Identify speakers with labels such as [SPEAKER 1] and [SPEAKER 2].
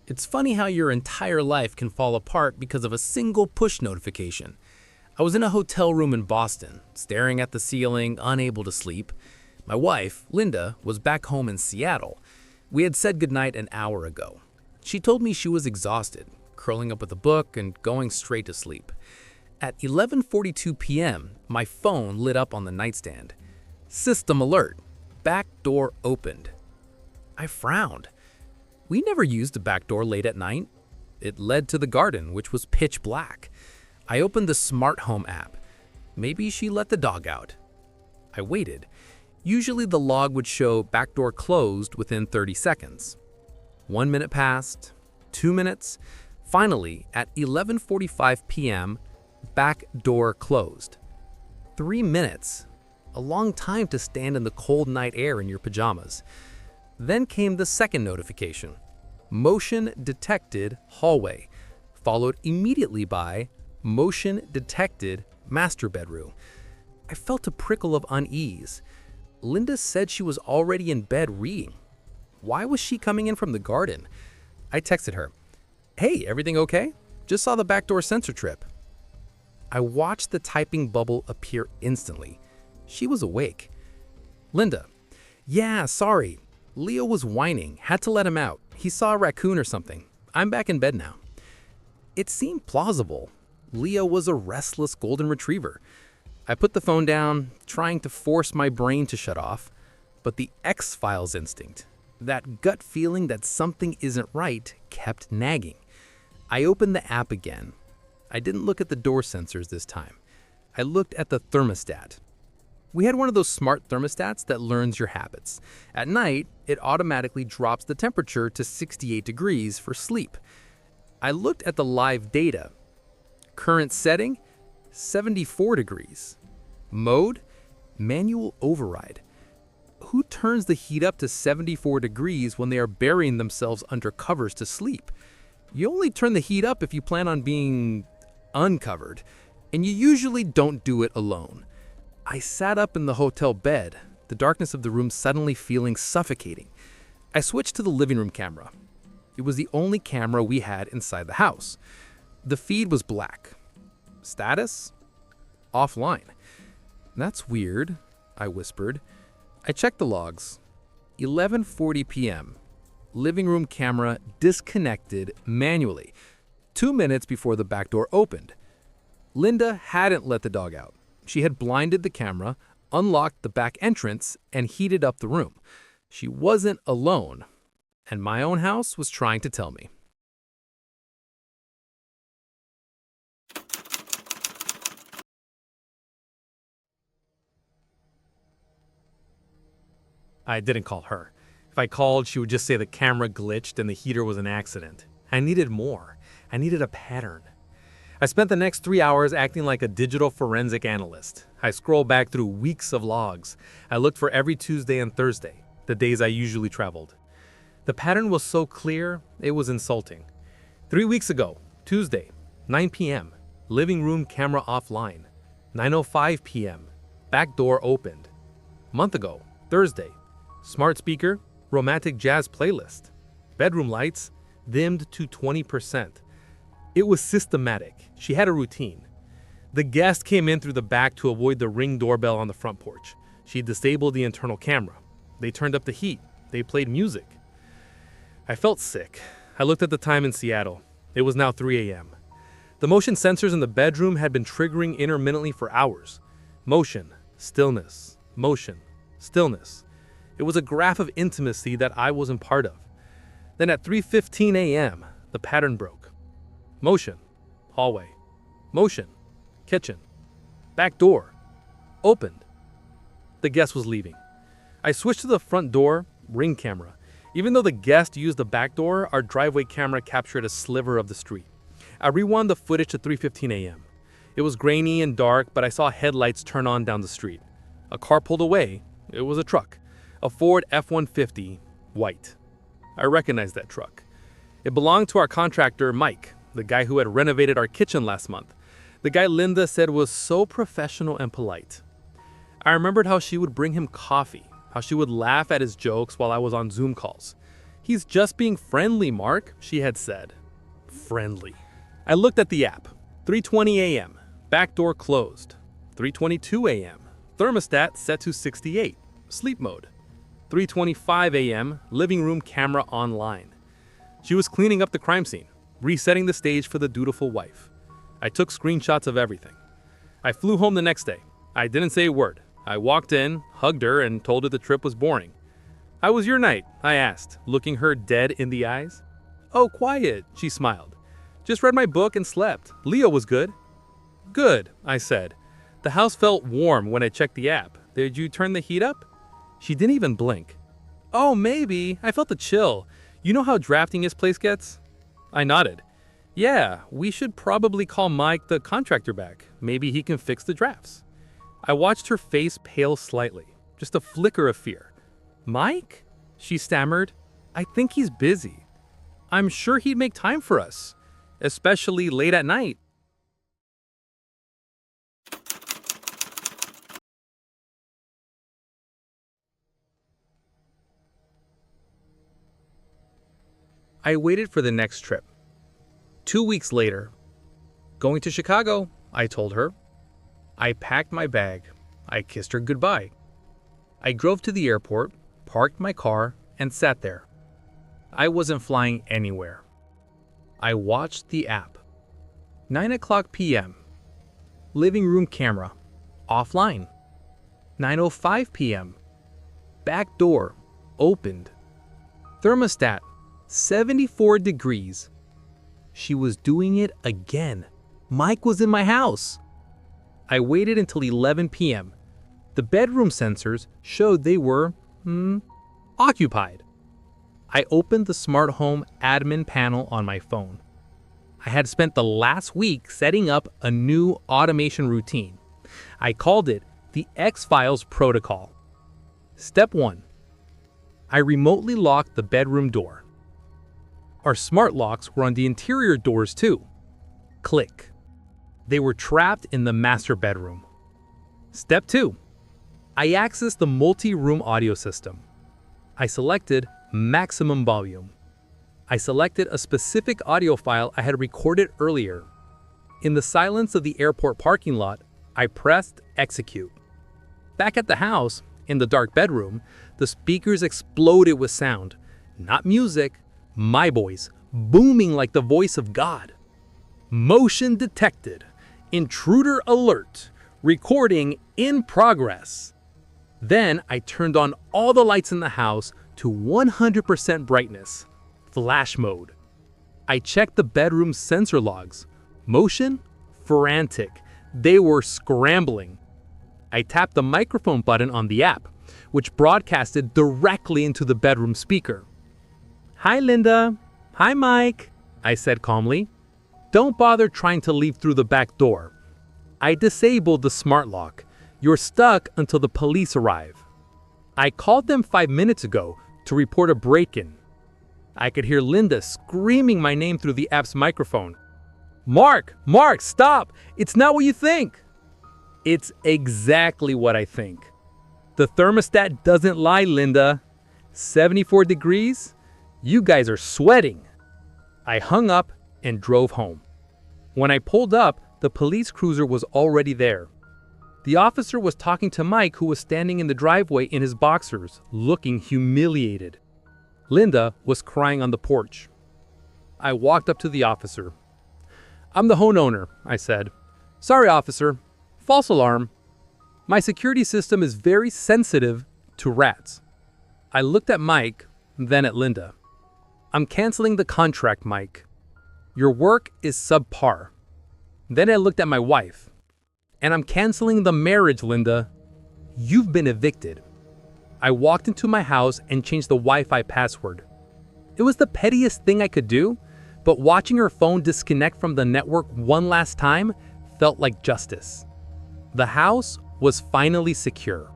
[SPEAKER 1] It's funny how your entire life can fall apart because of a single push notification. I was in a hotel room in Boston, staring at the ceiling, unable to sleep. My wife, Linda, was back home in Seattle. We had said goodnight an hour ago. She told me she was exhausted, curling up with a book and going straight to sleep. At 11:42 p.m., my phone lit up on the nightstand. System alert. Back door opened. I frowned. We never used a back door late at night. It led to the garden, which was pitch black. I opened the smart home app. Maybe she let the dog out. I waited. Usually the log would show back door closed within 30 seconds. 1 minute passed, 2 minutes. Finally, at 11:45 p.m., back door closed. 3 minutes. A long time to stand in the cold night air in your pajamas. Then came the second notification. Motion detected hallway, followed immediately by motion detected master bedroom. I felt a prickle of unease. Linda said she was already in bed reading. Why was she coming in from the garden? I texted her, "Hey, everything okay? Just saw the backdoor sensor trip." I watched the typing bubble appear instantly. She was awake. Linda, "Yeah, sorry. Leo was whining. Had to let him out. He saw a raccoon or something. I'm back in bed now." It seemed plausible. Leo was a restless golden retriever. I put the phone down, trying to force my brain to shut off, but the X-Files instinct, that gut feeling that something isn't right, kept nagging. I opened the app again. I didn't look at the door sensors this time. I looked at the thermostat. We had one of those smart thermostats that learns your habits. At night, it automatically drops the temperature to 68 degrees for sleep. I looked at the live data. Current setting, 74 degrees. Mode, manual override. Who turns the heat up to 74 degrees when they are burying themselves under covers to sleep? You only turn the heat up if you plan on being uncovered, and you usually don't do it alone. I sat up in the hotel bed, the darkness of the room suddenly feeling suffocating. I switched to the living room camera. It was the only camera we had inside the house. The feed was black. Status? Offline. "That's weird," I whispered. I checked the logs. 11:40 p.m. Living room camera disconnected manually, 2 minutes before the back door opened. Linda hadn't let the dog out. She had blinded the camera, unlocked the back entrance, and heated up the room. She wasn't alone, and my own house was trying to tell me. I didn't call her. If I called, she would just say the camera glitched and the heater was an accident. I needed more. I needed a pattern. I spent the next 3 hours acting like a digital forensic analyst. I scrolled back through weeks of logs. I looked for every Tuesday and Thursday, the days I usually traveled. The pattern was so clear, it was insulting. 3 weeks ago, Tuesday, 9 p.m., living room camera offline. 9:05 p.m., back door opened. Month ago, Thursday, smart speaker, romantic jazz playlist. Bedroom lights, dimmed to 20%. It was systematic. She had a routine. The guest came in through the back to avoid the Ring doorbell on the front porch. She disabled the internal camera. They turned up the heat. They played music. I felt sick. I looked at the time in Seattle. It was now 3 a.m. The motion sensors in the bedroom had been triggering intermittently for hours. Motion, stillness, motion, stillness. It was a graph of intimacy that I wasn't part of. Then at 3:15 a.m., the pattern broke. Motion, hallway. Motion, kitchen. Back door, opened. The guest was leaving. I switched to the front door, Ring camera. Even though the guest used the back door, our driveway camera captured a sliver of the street. I rewound the footage to 3:15 a.m. It was grainy and dark, but I saw headlights turn on down the street. A car pulled away. It was a truck. A Ford F-150, white. I recognized that truck. It belonged to our contractor, Mike, the guy who had renovated our kitchen last month. The guy Linda said was so professional and polite. I remembered how she would bring him coffee, how she would laugh at his jokes while I was on Zoom calls.
[SPEAKER 2] "He's just being friendly, Mark," she had said. Friendly. I looked at the app. 3:20 a.m. Back door closed. 3:22 a.m. Thermostat set to 68. Sleep mode. 3:25 a.m. Living room camera online. She was cleaning up the crime scene, resetting the stage for the dutiful wife. I took screenshots of everything. I flew home the next day. I didn't say a word. I walked in, hugged her, and told her the trip was boring. "How was your night?" I asked, looking her dead in the eyes. "Oh, quiet," she smiled. "Just read my book and slept. Leo was good." "Good," I said. "The house felt warm when I checked the app. Did you turn the heat up?" She didn't even blink. "Oh, maybe. I felt the chill. You know how drafting his place gets?" I nodded. "Yeah, we should probably call Mike the contractor back. Maybe he can fix the drafts." I watched her face pale slightly, just a flicker of fear. "Mike?" she stammered. "I think he's busy. I'm sure he'd make time for us, especially late at night." I waited for the next trip. 2 weeks later, "Going to Chicago," I told her. I packed my bag. I kissed her goodbye. I drove to the airport, parked my car, and sat there. I wasn't flying anywhere. I watched the app. 9:00 p.m. Living room camera, offline. 9:05 p.m. Back door, opened. Thermostat, 74 degrees. She was doing it again. Mike was in my house. I waited until 11 p.m. The bedroom sensors showed they were, occupied. I opened the smart home admin panel on my phone. I had spent the last week setting up a new automation routine. I called it the X-Files protocol. Step 1. I remotely locked the bedroom door. Our smart locks were on the interior doors too. Click. They were trapped in the master bedroom. Step 2. I accessed the multi-room audio system. I selected maximum volume. I selected a specific audio file I had recorded earlier. In the silence of the airport parking lot, I pressed execute. Back at the house, in the dark bedroom, the speakers exploded with sound. Not music, my voice, booming like the voice of God. Motion detected. Intruder alert. Recording in progress. Then I turned on all the lights in the house to 100% brightness. Flash mode. I checked the bedroom sensor logs. Motion? Frantic. They were scrambling. I tapped the microphone button on the app, which broadcasted directly into the bedroom speaker. "Hi, Linda. Hi, Mike," I said calmly. "Don't bother trying to leave through the back door. I disabled the smart lock. You're stuck until the police arrive. I called them 5 minutes ago to report a break-in." I could hear Linda screaming my name through the app's microphone. Mark, stop! It's not what you think." It's exactly what I think. The thermostat doesn't lie, Linda. 74 degrees? You guys are sweating. I hung up and drove home. When I pulled up, the police cruiser was already there. The officer was talking to Mike, who was standing in the driveway in his boxers, looking humiliated. Linda was crying on the porch. I walked up to the officer. "I'm the homeowner," I said. "Sorry, officer. False alarm. My security system is very sensitive to rats." I looked at Mike, then at Linda. "I'm canceling the contract, Mike. Your work is subpar." Then I looked at my wife. "And I'm canceling the marriage, Linda. You've been evicted." I walked into my house and changed the Wi-Fi password. It was the pettiest thing I could do, but watching her phone disconnect from the network one last time felt like justice. The house was finally secure.